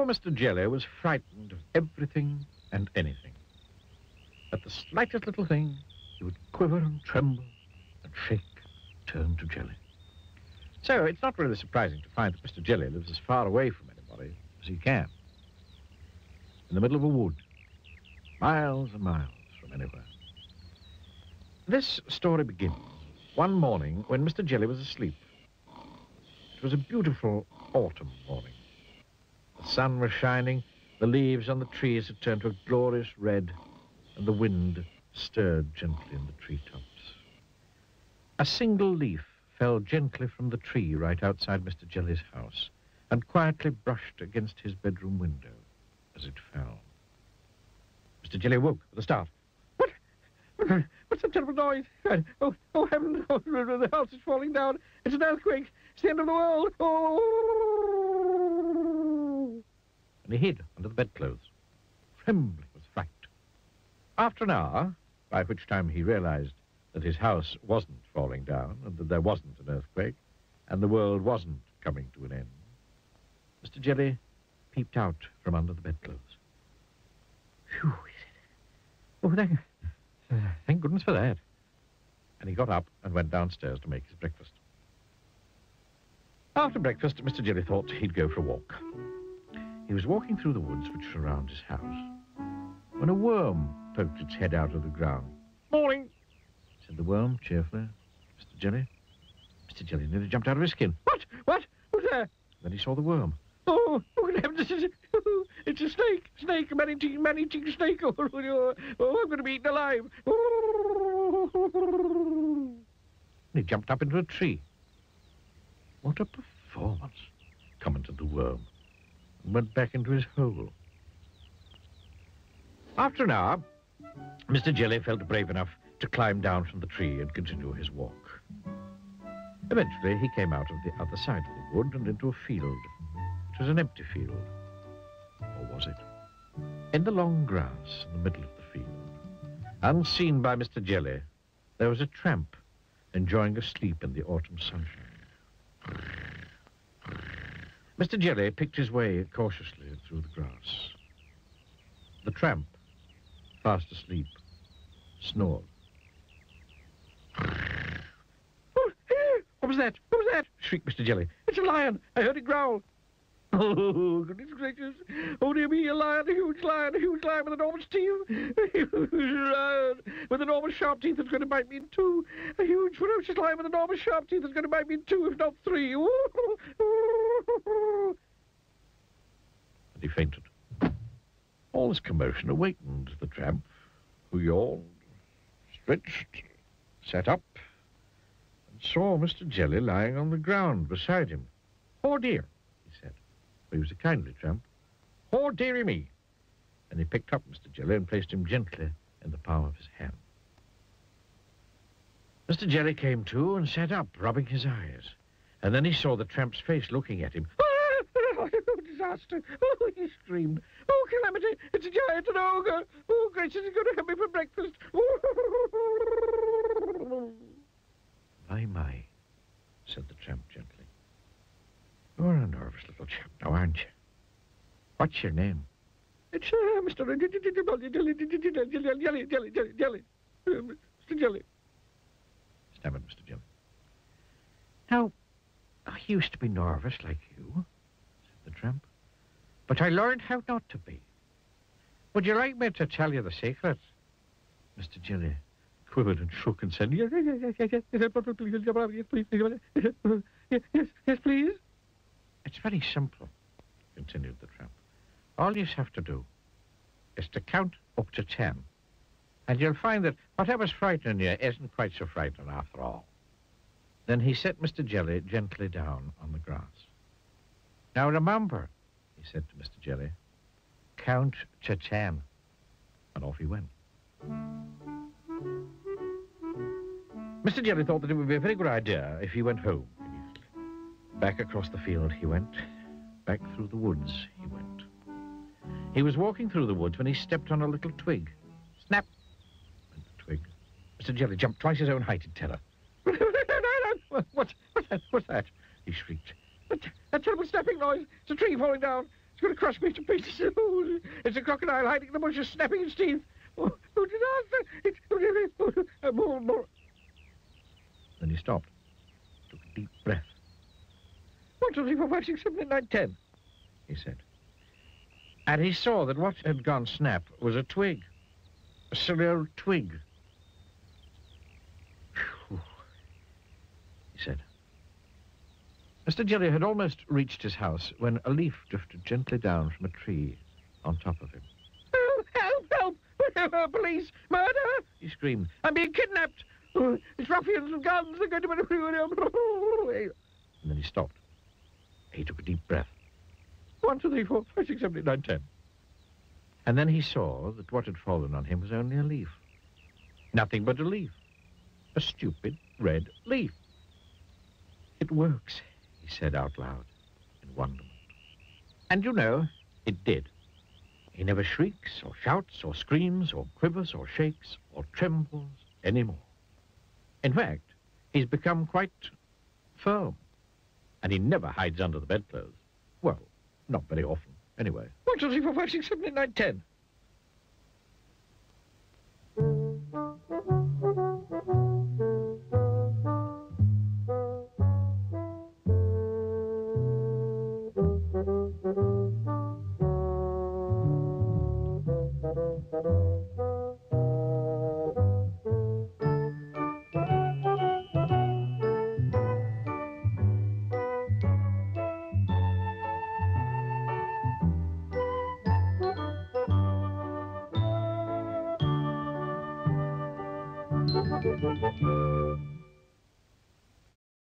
Poor Mr. Jelly was frightened of everything and anything. At the slightest little thing, he would quiver and tremble and shake, turn to jelly. So it's not really surprising to find that Mr. Jelly lives as far away from anybody as he can. In the middle of a wood, miles and miles from anywhere. This story begins one morning when Mr. Jelly was asleep. It was a beautiful autumn morning. The sun was shining, the leaves on the trees had turned to a glorious red, and the wind stirred gently in the treetops. A single leaf fell gently from the tree right outside Mr. Jelly's house and quietly brushed against his bedroom window as it fell. Mr. Jelly woke with a start. What? What's that terrible noise? Oh, heaven, the house is falling down. It's an earthquake. It's the end of the world. Oh! And he hid under the bedclothes, trembling with fright. After an hour, by which time he realized that his house wasn't falling down and that there wasn't an earthquake and the world wasn't coming to an end, Mr. Jelly peeped out from under the bedclothes. Phew, he said. Oh, thank goodness for that. And he got up and went downstairs to make his breakfast. After breakfast, Mr. Jelly thought he'd go for a walk. He was walking through the woods which surround his house when a worm poked its head out of the ground. Morning, said the worm cheerfully. Mr. Jelly? Mr. Jelly nearly jumped out of his skin. What? Who's there? Then he saw the worm. Oh, good heavens, it's a snake, a man-eating snake. Oh, I'm going to be eaten alive. And he jumped up into a tree. What a performance, commented the worm, and went back into his hole. After an hour, Mr. Jelly felt brave enough to climb down from the tree and continue his walk. Eventually, he came out of the other side of the wood and into a field. It was an empty field. Or was it? In the long grass in the middle of the field, unseen by Mr. Jelly, there was a tramp enjoying a sleep in the autumn sunshine. Mr. Jelly picked his way cautiously through the grass. The tramp, fast asleep, snored. What was that? What was that? Shrieked Mr. Jelly. It's a lion. I heard it growl. Oh, goodness gracious. Oh, dear me, a huge lion with enormous teeth. A huge lion with enormous sharp teeth that's going to bite me in two. A huge, ferocious lion with enormous sharp teeth that's going to bite me in two, if not three. And he fainted. All this commotion awakened the tramp, who yawned, stretched, sat up, and saw Mr. Jelly lying on the ground beside him. Oh, dear, he said. He was a kindly tramp. Oh, dearie me. And he picked up Mr. Jelly and placed him gently in the palm of his hand. Mr. Jelly came to and sat up, rubbing his eyes. And then he saw the tramp's face looking at him. Oh, disaster. Oh, he screamed. Oh, calamity. It's a giant, an ogre. Oh, gracious, he's going to have me for breakfast. My, said the tramp gently. You're a nervous little chap now, aren't you? What's your name? It's Mr. Jelly. Mr. Jelly. Stammered Mr. Jelly. Now, I used to be nervous like you, said the tramp, but I learned how not to be. Would you like me to tell you the secret? Mr. Jelly quivered and shook and said, yes, please. It's very simple, continued the tramp. All you have to do is to count up to 10, and you'll find that whatever's frightening you isn't quite so frightening after all. Then he set Mr. Jelly gently down on the grass. Now remember, he said to Mr. Jelly, count to 10. And off he went. Mr. Jelly thought that it would be a very good idea if he went home immediately. Back across the field he went. Back through the woods he went. He was walking through the woods when he stepped on a little twig. Snap! Went the twig. Mr. Jelly jumped twice his own height in terror. What's that? He shrieked. That terrible snapping noise. It's a tree falling down. It's going to crush me to pieces. Oh, it's a crocodile hiding in the bushes, snapping its teeth. Oh, disaster! More. Then he stopped, took a deep breath. 1, 2, 3, 4, 5, 6, 7, 8, 9, 10, he said. And he saw that what had gone snap was a twig, a silly old twig. Phew, he said. Mr. Jelly had almost reached his house when a leaf drifted gently down from a tree on top of him. Help! Police! Murder! He screamed. I'm being kidnapped! It's ruffians with guns! They're going to... And then he stopped. He took a deep breath. 1, 2, 3, 4, 5, 6, 7, 8, 9, 10. And then he saw that what had fallen on him was only a leaf. Nothing but a leaf. A stupid red leaf. It works, he said out loud in wonderment. And you know, it did. He never shrieks or shouts or screams or quivers or shakes or trembles anymore. In fact, he's become quite firm. And he never hides under the bedclothes. Well, not very often, anyway. 1, 2, 3, 4, 5, 6, 7, 8, 9, 10.